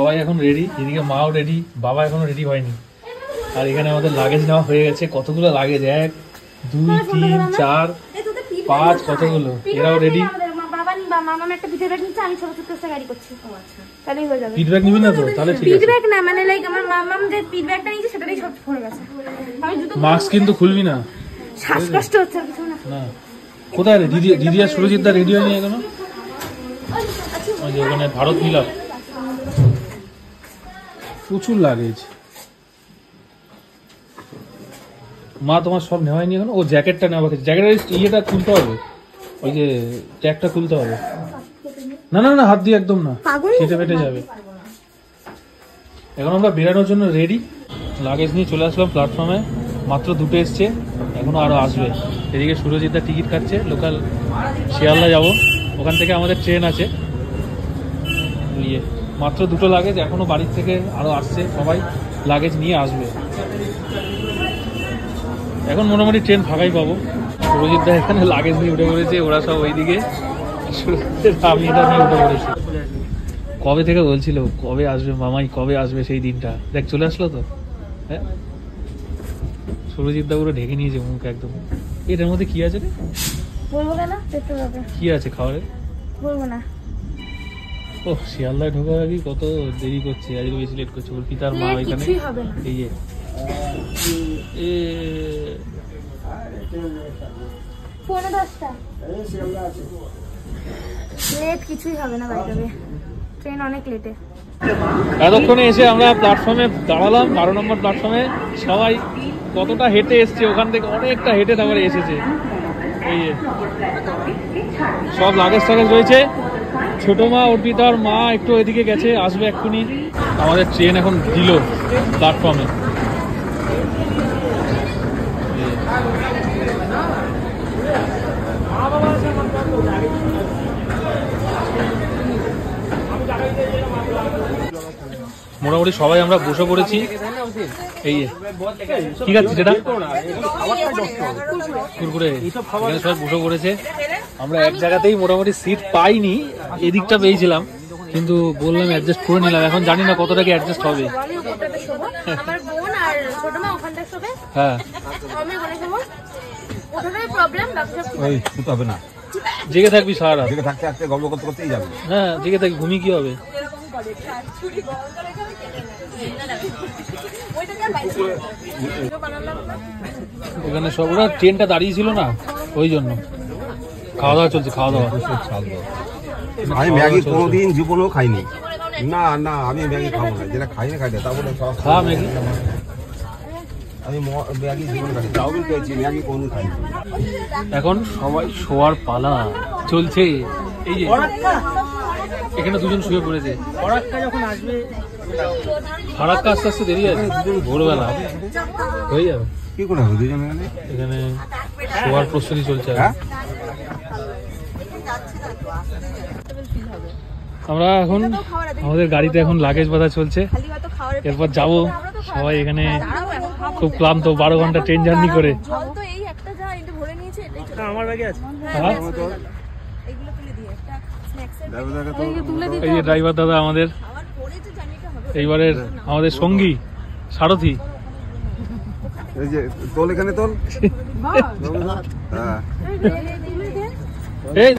সবাই এখন রেডি, এদিকে মাও রেডি, বাবা এখনো রেডি হয়নি। আর এখানে আমাদের লাগেজ নেওয়া হয়ে গেছে। কতগুলো লাগেজ, 1 2 3 4 5 কতগুলো। এরাও রেডি। ফিডব্যাক নিবি না তো? তাহলে ঠিক আছে। মাস্ক কিন্তু খুলবি না, শ্বাসকষ্ট হচ্ছে না। কোথায় রে দিদি আর সুরজিৎ দা রেডি হয়নি এখনো? ওই যে ওখানে ভারত মিলাপ, প্রচুর লাগেজ। মা তোমার সব নেওয়াইনি এখন? ও জ্যাকেটটা নেওয়া গেছে, জ্যাকেটের ইয়েটা খুলতে হবে, ওই যে ট্যাগটা খুলতে হবে। না না না, হাত দিয়ে একদম না, কেটে ফেটে যাবে। এখন আমরা বেরানোর জন্য রেডি। লাগেজ নিয়ে চলে আসলাম প্ল্যাটফর্মে। মাত্র 2টো এসছে, এখনো আরো আসবে। এদিকে সুরজিৎদা টিকিট কাটছে, লোকাল শিয়ালদা যাব, ওখান থেকে আমাদের ট্রেন আছে। মাত্র 2টো লাগেজ, এখনো বাড়ির থেকে আরো আসছে, সবাই লাগেজ নিয়ে আসবে। এখন মোটামুটি ট্রেন ফাঁকাই পাবো। সুরজিৎদা এখানে লাগেজ নিয়ে উঠে পড়েছে, ওরা সব ওইদিকে, আমি এটা নিয়ে উঠে পড়েছি। কবে থেকে বলছিল কবে আসবে মামাই, কবে আসবে সেই দিনটা। দেখ চলে আসলো তো। হ্যাঁ, সুরজিৎদা পুরো ঢেকে নিয়েছে মুখ একদম। এটার মধ্যে কি আছে রে? কি আছে খাবারে? ও শিয়ালদায় ঢোকার আগে কত দেরি করছে, আজকে বেশি লেট করছে। ওর পিতার মা এখানে, এই যে এতক্ষণে এসে আমরা প্ল্যাটফর্মে দাঁড়ালাম, 12 নম্বর প্ল্যাটফর্মে। সবাই কতটা হেঁটে এসছে, ওখান থেকে অনেকটা হেঁটে তারপরে এসেছে। এই সব লাগেজ টাগেজ রয়েছে। ছোট মা, অর্পিতার মা একটু এদিকে গেছে, আসবে এক্ষুনি। আমাদের ট্রেন এখন দিল প্ল্যাটফর্মে। মোটামুটি সবাই আমরা বসে পড়েছি। এই ঠিক আছে, যেটা কুরকুরে এখানে সবাই বসে পড়েছে। আমরা এক জায়গাতেই মোটামুটি সিট পাইনি, এদিকটা পেয়েছিলাম, কিন্তু বললাম অ্যাডজাস্ট করে নিলাম। এখন জানি না কতটা কি অ্যাডজাস্ট হবে। হ্যাঁ, জেগে থাকবি সারা, হ্যাঁ জেগে থাকবি, ঘুমিয়ে কি হবে। ওখানে সব ওরা ট্রেনটা দাঁড়িয়ে ছিল না, ওই জন্য খাওয়া দাওয়া চলছে। খাওয়া দাওয়া আমি ম্যাগি কোনোদিন জীবনেও খাইনি। না না, আমি ম্যাগি খাবো না, যেটা খাই না খাই না। তারপরে খাওয়া ম্যাগি, আমি ম্যাগি জীবনে খাই, চাউমিন খেয়েছি, ম্যাগি কোনোদিন খাইনি। এখন সবাই শোয়ার পালা চলছে। এই যে এখানে দুজন শুয়ে পড়েছে। যখন আসবে ফারাক্কা আস্তে আস্তে দেরি আছে, ভোরবেলা হয়ে যাবে। কি করে হবে দুজন? এখানে শোয়ার প্রস্তুতি চলছে। আমরা এখন আমাদের গাড়িতে এখন লাগেজ বাঁধা চলছে, এরপর যাব। সবাই এখানে খুব ক্লান্ত, 12 ঘন্টা ট্রেন জার্নি করে। এই যে ড্রাইভার দাদা আমাদের, এইবারের আমাদের সঙ্গী সারথি। এই যে তোল, এখানে তোল। এই